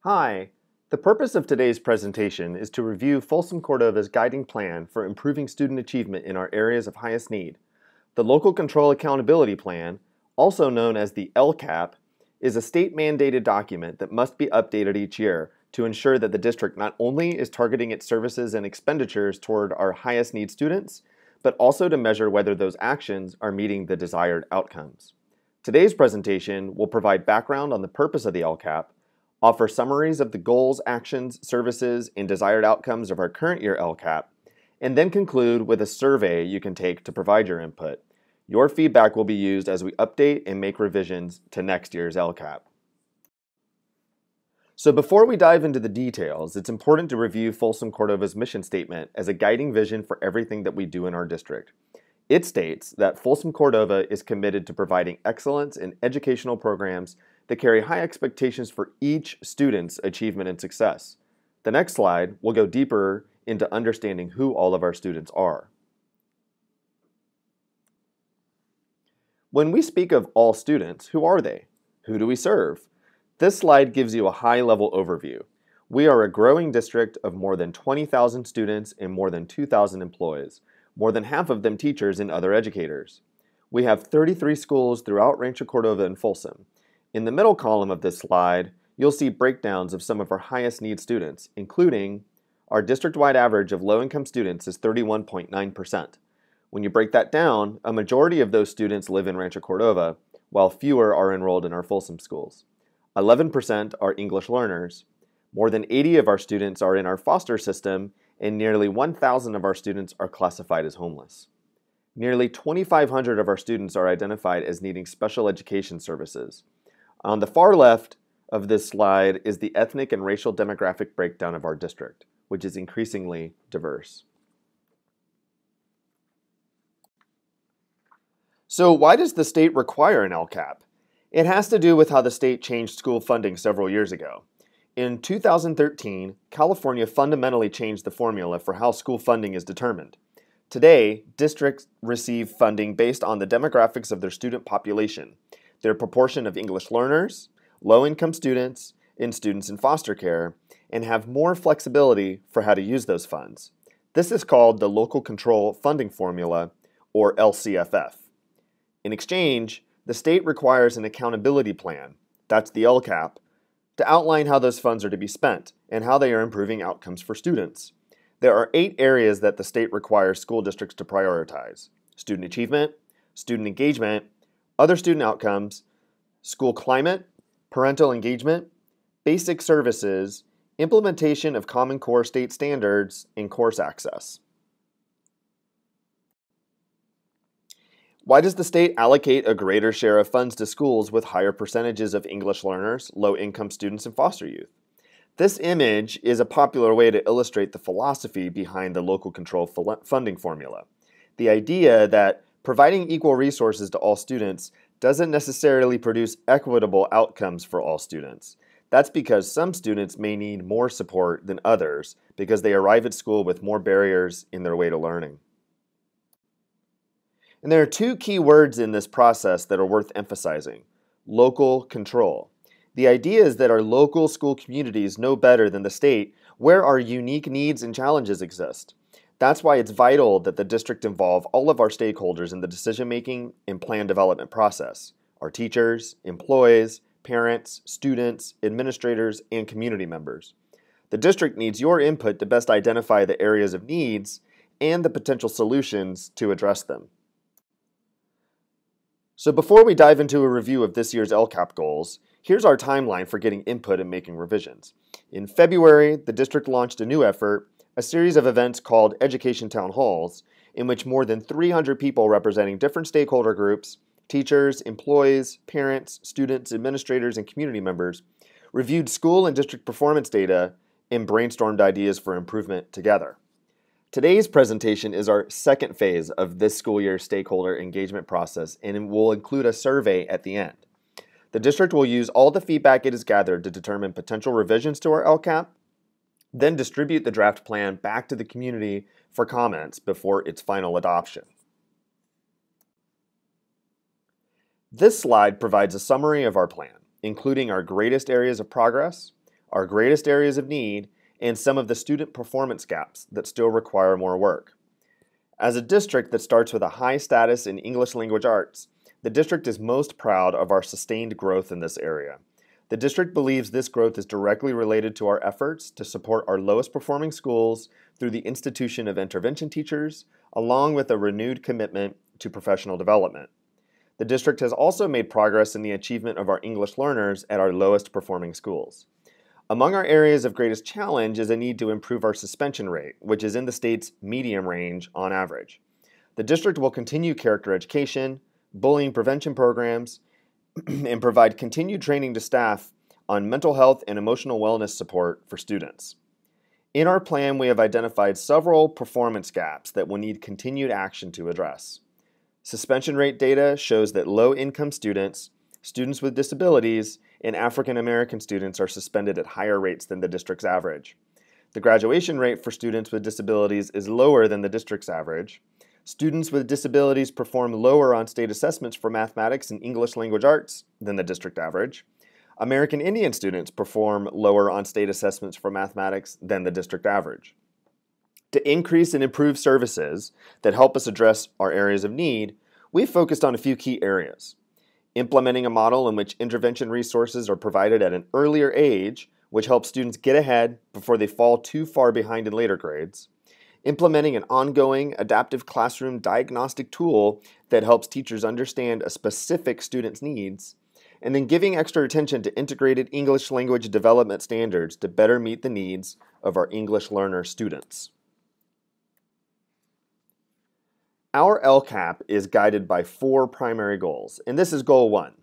Hi, the purpose of today's presentation is to review Folsom Cordova's guiding plan for improving student achievement in our areas of highest need. The Local Control Accountability Plan, also known as the LCAP, is a state-mandated document that must be updated each year to ensure that the district not only is targeting its services and expenditures toward our highest need students, but also to measure whether those actions are meeting the desired outcomes. Today's presentation will provide background on the purpose of the LCAP, offer summaries of the goals, actions, services, and desired outcomes of our current year LCAP, and then conclude with a survey you can take to provide your input. Your feedback will be used as we update and make revisions to next year's LCAP. So before we dive into the details, it's important to review Folsom Cordova's mission statement as a guiding vision for everything that we do in our district. It states that Folsom Cordova is committed to providing excellence in educational programs that carry high expectations for each student's achievement and success. The next slide will go deeper into understanding who all of our students are. When we speak of all students, who are they? Who do we serve? This slide gives you a high-level overview. We are a growing district of more than 20,000 students and more than 2,000 employees, more than half of them teachers and other educators. We have 33 schools throughout Rancho Cordova and Folsom. In the middle column of this slide, you'll see breakdowns of some of our highest need students, including our district-wide average of low-income students is 31.9%. When you break that down, a majority of those students live in Rancho Cordova, while fewer are enrolled in our Folsom schools. 11% are English learners. More than 80 of our students are in our foster system, and nearly 1,000 of our students are classified as homeless. Nearly 2,500 of our students are identified as needing special education services. On the far left of this slide is the ethnic and racial demographic breakdown of our district, which is increasingly diverse. So why does the state require an LCAP? It has to do with how the state changed school funding several years ago. In 2013, California fundamentally changed the formula for how school funding is determined. Today, districts receive funding based on the demographics of their student population, their proportion of English learners, low-income students, and students in foster care, and have more flexibility for how to use those funds. This is called the Local Control Funding Formula, or LCFF. In exchange, the state requires an accountability plan, that's the LCAP, to outline how those funds are to be spent and how they are improving outcomes for students. There are 8 areas that the state requires school districts to prioritize: student achievement, student engagement, other student outcomes, school climate, parental engagement, basic services, implementation of Common Core state standards, and course access. Why does the state allocate a greater share of funds to schools with higher percentages of English learners, low-income students, and foster youth? This image is a popular way to illustrate the philosophy behind the local control funding formula. The idea that providing equal resources to all students doesn't necessarily produce equitable outcomes for all students. That's because some students may need more support than others because they arrive at school with more barriers in their way to learning. And there are 2 key words in this process that are worth emphasizing: local control. The idea is that our local school communities know better than the state where our unique needs and challenges exist. That's why it's vital that the district involve all of our stakeholders in the decision-making and plan development process: our teachers, employees, parents, students, administrators, and community members. The district needs your input to best identify the areas of needs and the potential solutions to address them. So before we dive into a review of this year's LCAP goals, here's our timeline for getting input and making revisions. In February, the district launched a new effort, a series of events called Education Town Halls, in which more than 300 people representing different stakeholder groups, teachers, employees, parents, students, administrators, and community members, reviewed school and district performance data and brainstormed ideas for improvement together. Today's presentation is our second phase of this school year's stakeholder engagement process, and it will include a survey at the end. The district will use all the feedback it has gathered to determine potential revisions to our LCAP, then distribute the draft plan back to the community for comments before its final adoption. This slide provides a summary of our plan, including our greatest areas of progress, our greatest areas of need, and some of the student performance gaps that still require more work. As a district that starts with a high status in English language arts, the district is most proud of our sustained growth in this area. The district believes this growth is directly related to our efforts to support our lowest performing schools through the institution of intervention teachers, along with a renewed commitment to professional development. The district has also made progress in the achievement of our English learners at our lowest performing schools. Among our areas of greatest challenge is a need to improve our suspension rate, which is in the state's medium range on average. The district will continue character education, bullying prevention programs, and provide continued training to staff on mental health and emotional wellness support for students. In our plan, we have identified several performance gaps that will need continued action to address. Suspension rate data shows that low-income students, students with disabilities, and African American students are suspended at higher rates than the district's average. The graduation rate for students with disabilities is lower than the district's average. Students with disabilities perform lower on state assessments for mathematics and English language arts than the district average. American Indian students perform lower on state assessments for mathematics than the district average. To increase and improve services that help us address our areas of need, we've focused on a few key areas. Implementing a model in which intervention resources are provided at an earlier age, which helps students get ahead before they fall too far behind in later grades. Implementing an ongoing adaptive classroom diagnostic tool that helps teachers understand a specific student's needs, and then giving extra attention to integrated English language development standards to better meet the needs of our English learner students. Our LCAP is guided by 4 primary goals, and this is Goal 1.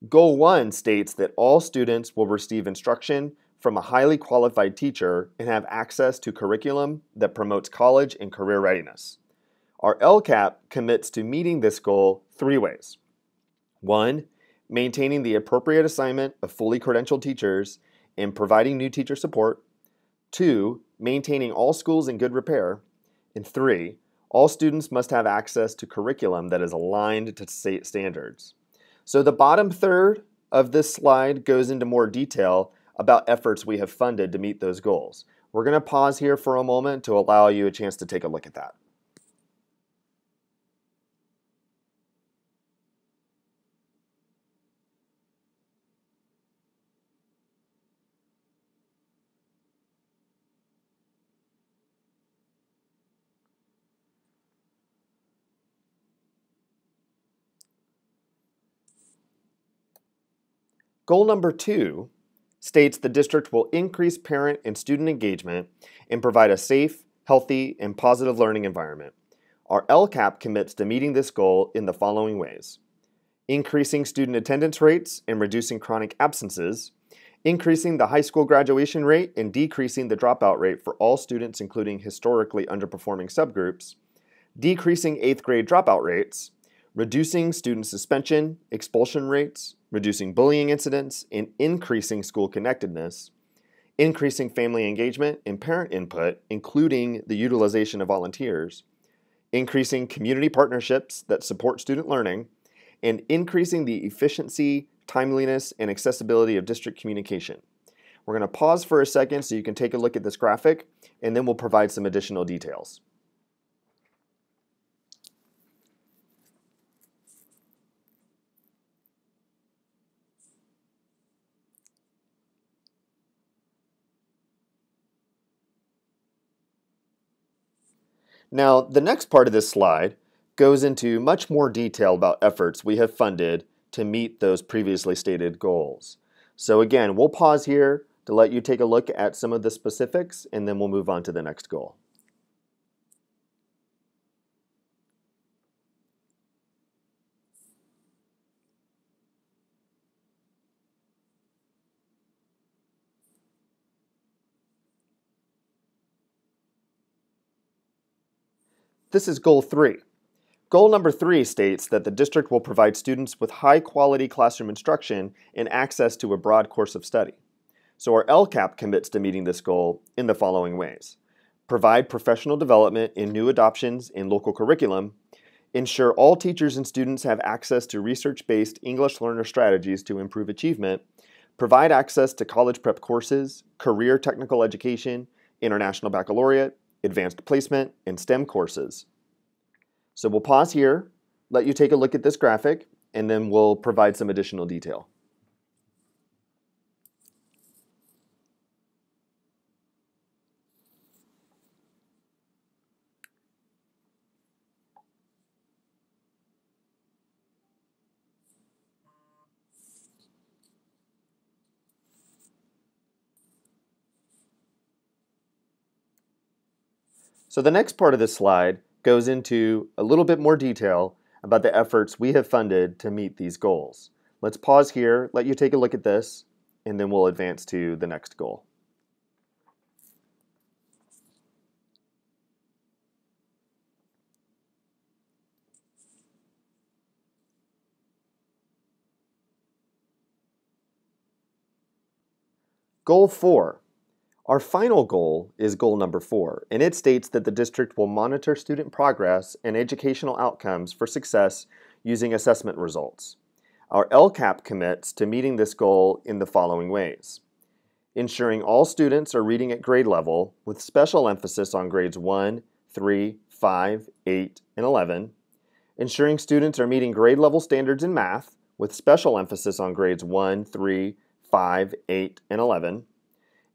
Goal 1 states that all students will receive instruction from a highly qualified teacher and have access to curriculum that promotes college and career readiness. Our LCAP commits to meeting this goal 3 ways. 1, maintaining the appropriate assignment of fully credentialed teachers and providing new teacher support. 2, maintaining all schools in good repair. And 3, all students must have access to curriculum that is aligned to state standards. So the bottom third of this slide goes into more detail about efforts we have funded to meet those goals. We're going to pause here for a moment to allow you a chance to take a look at that. Goal number 2 states the district will increase parent and student engagement and provide a safe, healthy, and positive learning environment. Our LCAP commits to meeting this goal in the following ways: increasing student attendance rates and reducing chronic absences, increasing the high school graduation rate and decreasing the dropout rate for all students including historically underperforming subgroups, decreasing 8th grade dropout rates, reducing student suspension, expulsion rates, reducing bullying incidents, and increasing school connectedness, increasing family engagement and parent input, including the utilization of volunteers, increasing community partnerships that support student learning, and increasing the efficiency, timeliness, and accessibility of district communication. We're going to pause for a second so you can take a look at this graphic, and then we'll provide some additional details. Now, the next part of this slide goes into much more detail about efforts we have funded to meet those previously stated goals. So again, we'll pause here to let you take a look at some of the specifics, and then we'll move on to the next goal. This is Goal 3. Goal number 3 states that the district will provide students with high-quality classroom instruction and access to a broad course of study. So our LCAP commits to meeting this goal in the following ways: provide professional development in new adoptions in local curriculum, ensure all teachers and students have access to research-based English learner strategies to improve achievement, provide access to college prep courses, career technical education, international baccalaureate, advanced placement, and STEM courses. So we'll pause here, let you take a look at this graphic, and then we'll provide some additional detail. So the next part of this slide goes into a little bit more detail about the efforts we have funded to meet these goals. Let's pause here, let you take a look at this, and then we'll advance to the next goal. Goal 4. Our final goal is goal number 4, and it states that the district will monitor student progress and educational outcomes for success using assessment results. Our LCAP commits to meeting this goal in the following ways: ensuring all students are reading at grade level with special emphasis on grades 1, 3, 5, 8, and 11, ensuring students are meeting grade level standards in math with special emphasis on grades 1, 3, 5, 8, and 11,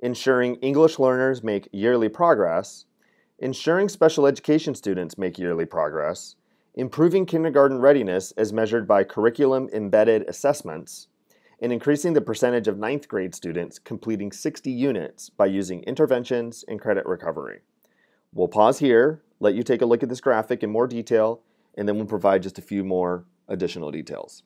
ensuring English learners make yearly progress, ensuring special education students make yearly progress, improving kindergarten readiness as measured by curriculum-embedded assessments, and increasing the percentage of 9th grade students completing 60 units by using interventions and credit recovery. We'll pause here, let you take a look at this graphic in more detail, and then we'll provide just a few more additional details.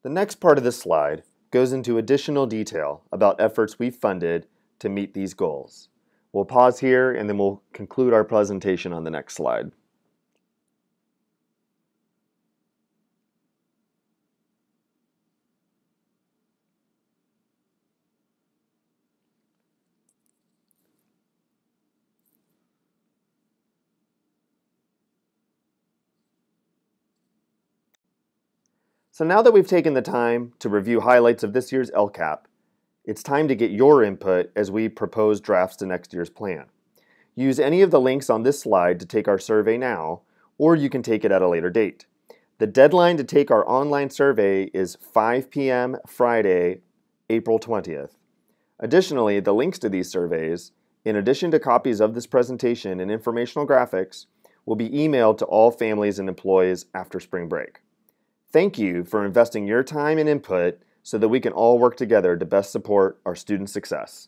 The next part of this slide goes into additional detail about efforts we've funded to meet these goals. We'll pause here and then we'll conclude our presentation on the next slide. So now that we've taken the time to review highlights of this year's LCAP, it's time to get your input as we propose drafts to next year's plan. Use any of the links on this slide to take our survey now, or you can take it at a later date. The deadline to take our online survey is 5 p.m. Friday, April 20th. Additionally, the links to these surveys, in addition to copies of this presentation and informational graphics, will be emailed to all families and employees after spring break. Thank you for investing your time and input so that we can all work together to best support our student success.